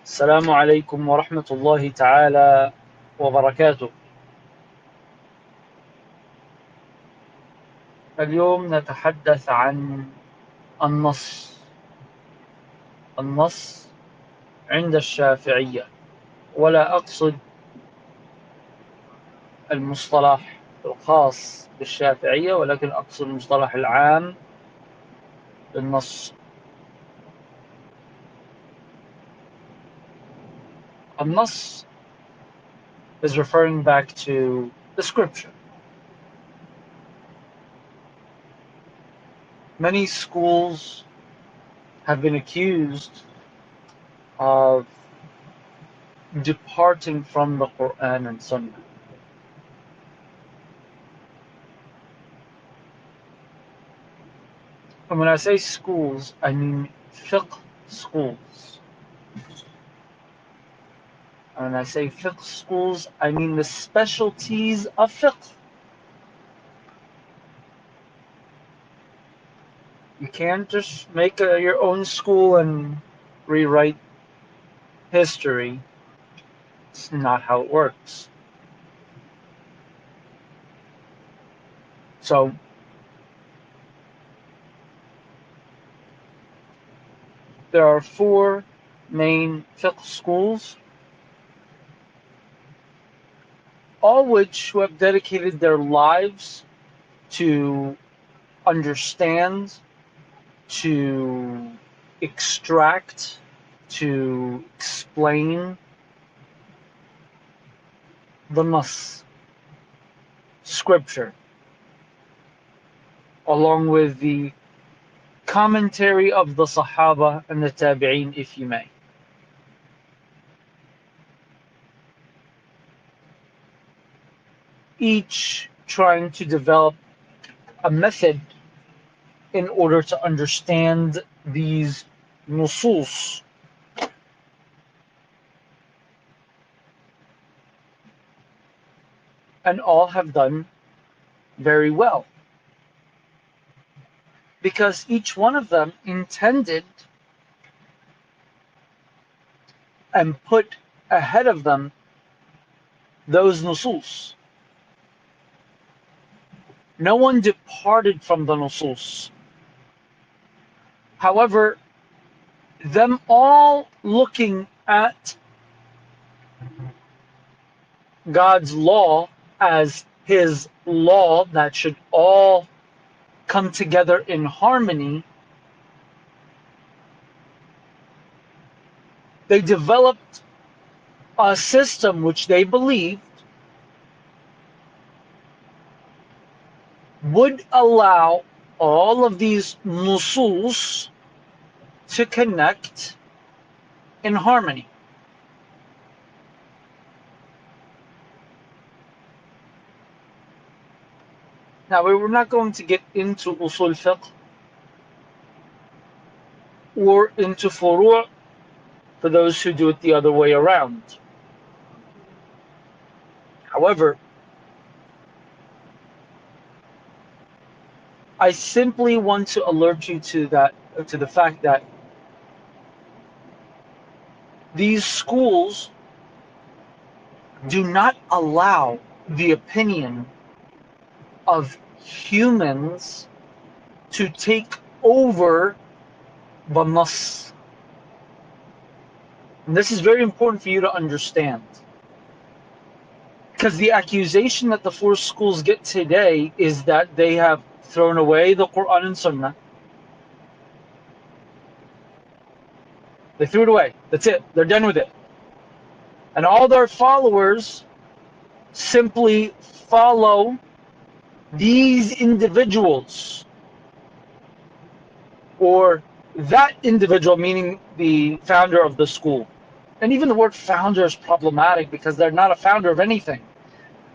السلام عليكم ورحمة الله تعالى وبركاته. اليوم نتحدث عن النص. النص عند الشافعية، ولا أقصد المصطلح الخاص بالشافعية، ولكن أقصد المصطلح العام للنص. النص is referring back to the scripture. Many schools have been accused of departing from the Quran and Sunnah. And when I say schools, I mean fiqh schools. And when I say fiqh schools, I mean the specialties of fiqh. You can't just make your own school and rewrite history. It's not how it works. So, there are four main fiqh schools, all which who have dedicated their lives to understand, to extract, to explain the Nass, scripture, along with the commentary of the Sahaba and the Tabi'een, if you may. Each trying to develop a method in order to understand these nusus. And all have done very well, because each one of them intended and put ahead of them those nusus. No one departed from the nusus. However, them all looking at God's law as his law that should all come together in harmony, they developed a system which they believed would allow all of these nusus to connect in harmony. Now, we're not going to get into usul fiqh or into furu' for those who do it the other way around. However, I simply want to alert you to the fact that these schools do not allow the opinion of humans to take over the Nass. And this is very important for you to understand, because the accusation that the four schools get today is that they have thrown away the Quran and Sunnah. They threw it away. That's it. They're done with it. And all their followers simply follow these individuals, or that individual, meaning the founder of the school. And even the word founder is problematic, because they're not a founder of anything.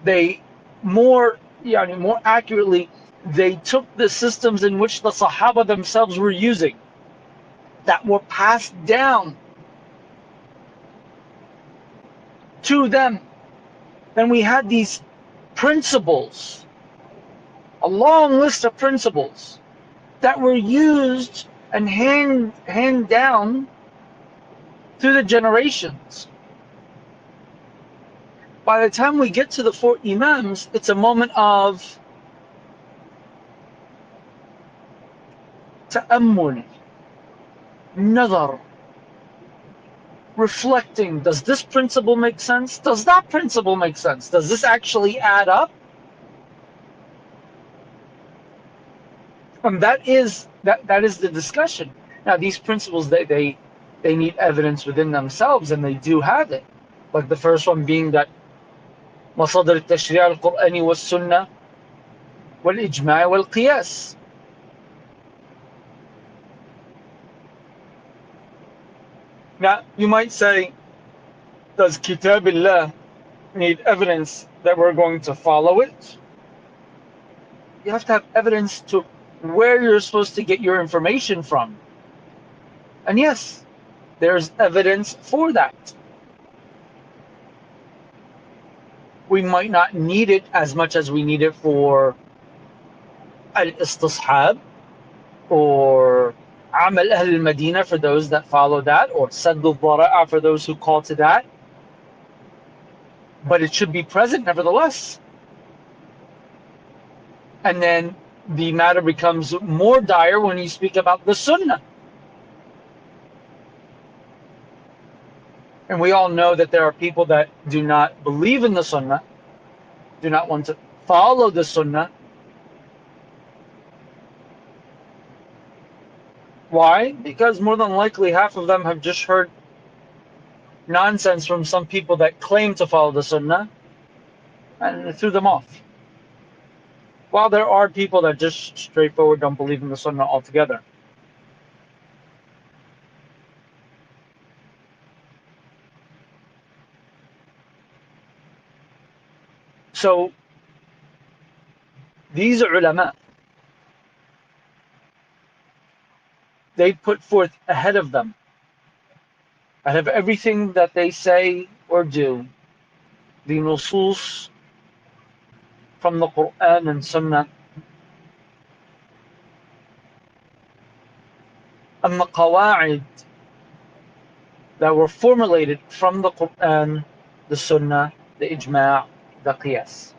They more accurately, they took the systems in which the Sahaba themselves were using, that were passed down to them. Then we had these principles, a long list of principles that were used and hand down through the generations. By the time we get to the four Imams, it's a moment of ta'ammul, nazar, reflecting. Does this principle make sense? Does that principle make sense? Does this actually add up? And that is the discussion. Now, these principles, they need evidence within themselves, and they do have it. Like the first one being that مصادر التشريع القرآني والسنة والإجماع والقياس. Now, you might say, does Kitabillah need evidence that we're going to follow it? You have to have evidence to where you're supposed to get your information from. And yes, there's evidence for that. We might not need it as much as we need it for al-istishab, or Amal Ahl al-Madinah for those that follow that, or Sadd al-Dhara'a for those who call to that. But it should be present nevertheless. And then the matter becomes more dire when you speak about the Sunnah. And we all know that there are people that do not believe in the Sunnah, do not want to follow the Sunnah. Why? Because more than likely half of them have just heard nonsense from some people that claim to follow the Sunnah, and it threw them off. While there are people that just straightforward don't believe in the Sunnah altogether. So these ulama, they put forth ahead of them, ahead of everything that they say or do, the nusus from the Quran and Sunnah, and the qawa'id that were formulated from the Quran, the Sunnah, the Ijma', the Qiyas.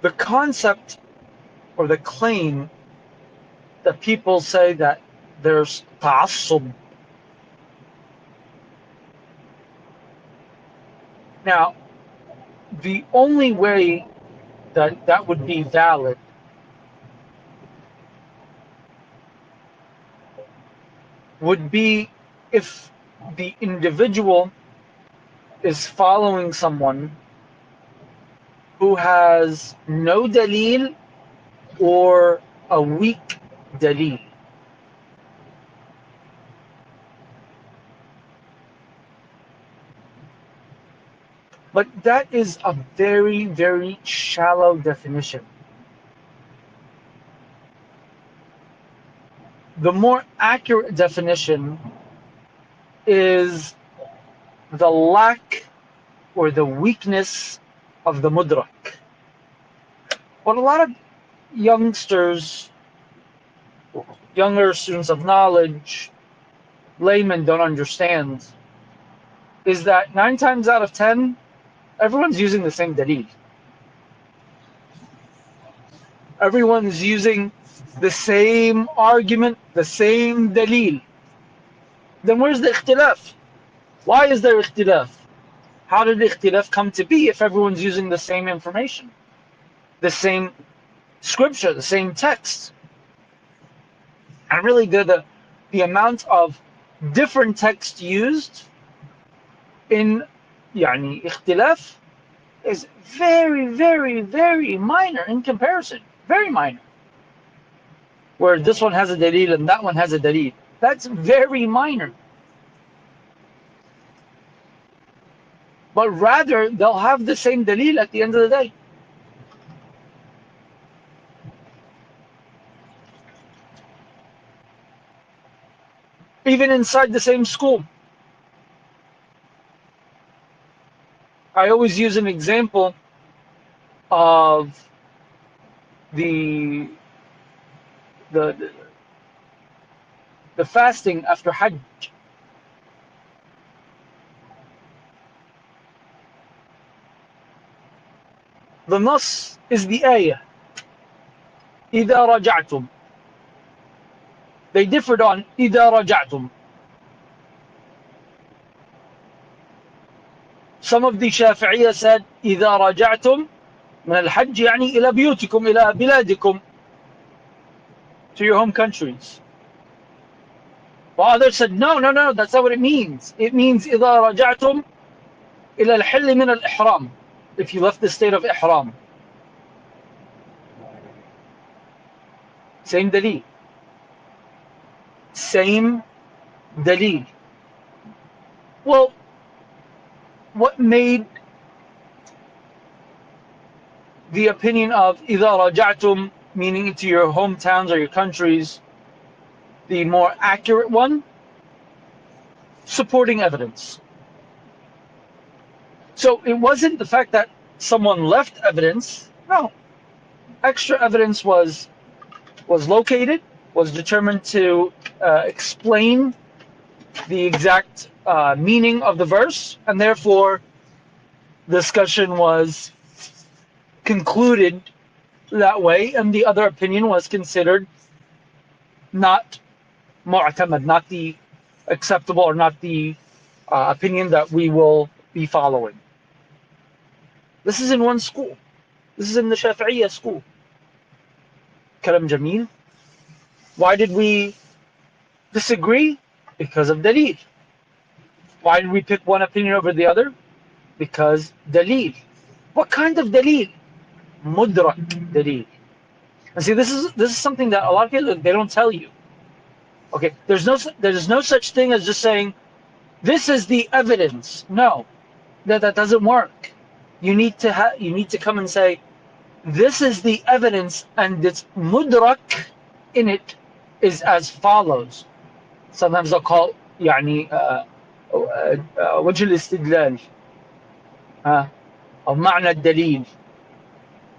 The concept or the claim that people say that there's ta'assub. Now, the only way that that would be valid would be if the individual is following someone who has no dalil or a weak dalil. But that is a very, very shallow definition. The more accurate definition is the lack or the weakness of the mudrak. What a lot of youngsters, younger students of knowledge, laymen don't understand is that 9 times out of 10, everyone's using the same dalil. Everyone's using the same argument, the same dalil. Then where's the ikhtilaf? Why is there ikhtilaf? How did the ikhtilaf come to be if everyone's using the same information, the same scripture, the same text? And really the amount of different text used in ikhtilaf is very, very, very minor in comparison. Very minor. Where this one has a dalil and that one has a dalil. That's very minor. But rather, they'll have the same dalil at the end of the day. Even inside the same school. I always use an example of the the the fasting after Hajj. The Nass is the ayah. إِذَا رَجَعْتُمْ. They differed on إِذَا رَجَعْتُمْ. Some of the Shafi'iyya said إِذَا رَجَعْتُمْ من الحج يعني إلى بيوتكم إلى بلادكم, to your home countries. While others said no, that's not what it means. It means إِذَا رَجَعْتُمْ إلى الحل من الإحرام, if you left the state of Ihram. Same dalil. Same dalil. Well, what made the opinion of إِذَا رَجَعْتُمْ, meaning to your hometowns or your countries, the more accurate one? Supporting evidence. So it wasn't the fact that someone left evidence. No. Extra evidence was located, was determined to explain the exact meaning of the verse, and therefore discussion was concluded that way, and the other opinion was considered not mu'tamad, not the acceptable, or not the opinion that we will be following. This is in one school. This is in the Shafi'iyya school. Kalam Jameel. Why did we disagree? Because of dalil. Why did we pick one opinion over the other? Because dalil. What kind of dalil? Mudrak dalil. And see, this is something that a lot of people, they don't tell you. Okay, there's no such thing as just saying this is the evidence. No, that doesn't work. You need to come and say this is the evidence, and its mudrak in it is as follows. Sometimes they'll call يعني وجه الاستدلال أو معنى الدليل.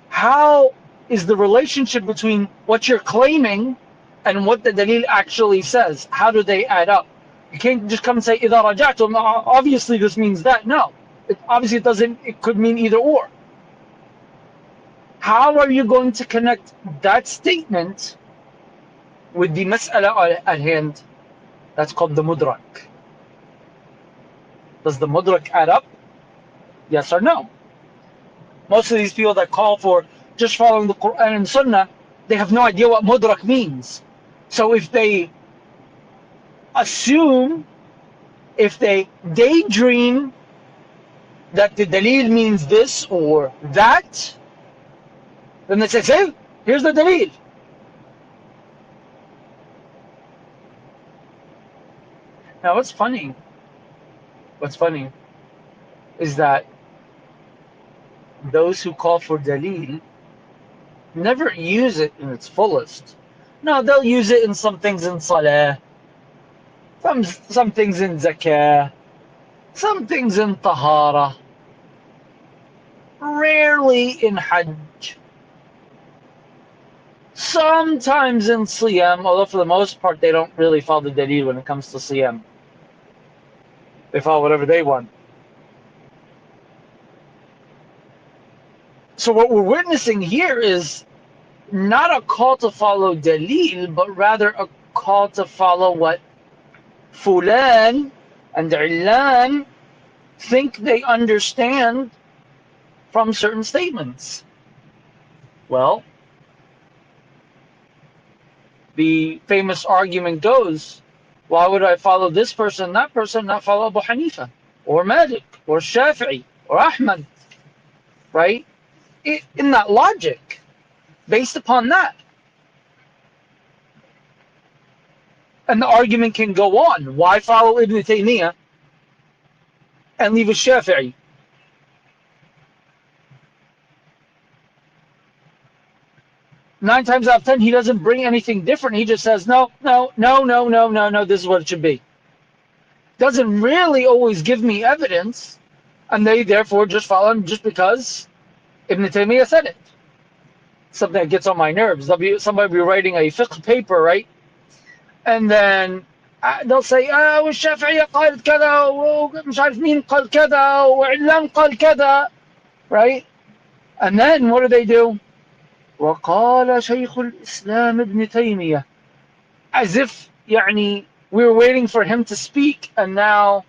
How is the relationship between what you're claiming and what the dalil actually says? How do they add up? You can't just come and say إذا رجعتم, obviously this means that. No, obviously it doesn't. It could mean either or. How are you going to connect that statement with the mas'ala at hand? That's called the mudrak. Does the mudrak add up? Yes or no? Most of these people that call for just following the Quran and Sunnah, they have no idea what mudrak means. So if they assume, if they daydream that the dalil means this or that, then they say, here's the dalil. Now what's funny is that those who call for dalil never use it in its fullest. No, they'll use it in some things in salah, some things in zakah, some things in tahara, rarely in hajj, sometimes in siyam, although for the most part they don't really follow the dalil when it comes to siyam. They follow whatever they want. So what we're witnessing here is not a call to follow dalil, but rather a call to follow what fulan and illan think they understand from certain statements. Well, the famous argument goes, why would I follow this person, that person, not follow Abu Hanifa, or Malik, or Shafi'i, or Ahmad, right? In that logic, based upon that. And the argument can go on. Why follow Ibn Taymiyyah and leave a Shafi'i? Nine times out of 10, he doesn't bring anything different. He just says, no, this is what it should be. Doesn't really always give me evidence, and they therefore just follow him just because Ibn Taymiyyah said it. something that gets on my nerves. Somebody will be writing a fiqh paper, right? And then they'll say والشافعية قالت كذا ومش عارف مين قال كذا وعلان قال كذا, right? And then what do? وقال شيخ الإسلام ابن تيمية, as if يعني we were waiting for him to speak and now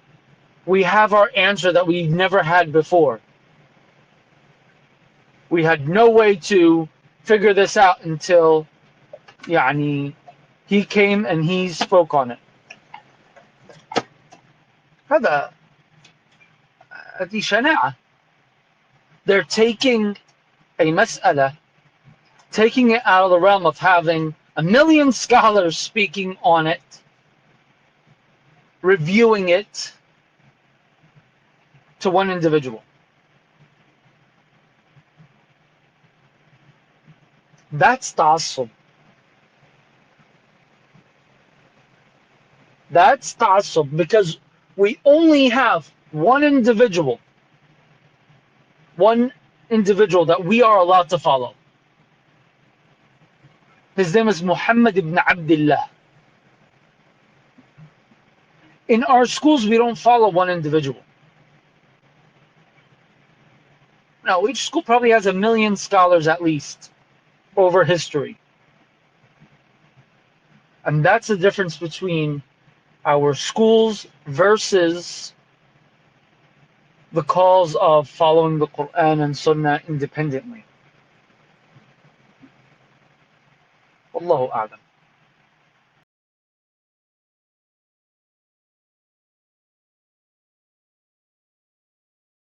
we have our answer that we never had before. We had no way to figure this out until يعني he came and he spoke on it. هذه شناعة. They're taking a mas'ala, taking it out of the realm of having a million scholars speaking on it, reviewing it, to one individual. That's ta'assub. That's ta'assub, because we only have one individual that we are allowed to follow. His name is Muhammad ibn Abdullah. In our schools, we don't follow one individual. No, each school probably has a million scholars at least over history. And that's the difference between our schools versus the cause of following the Quran and Sunnah independently. Wallahu a'lam.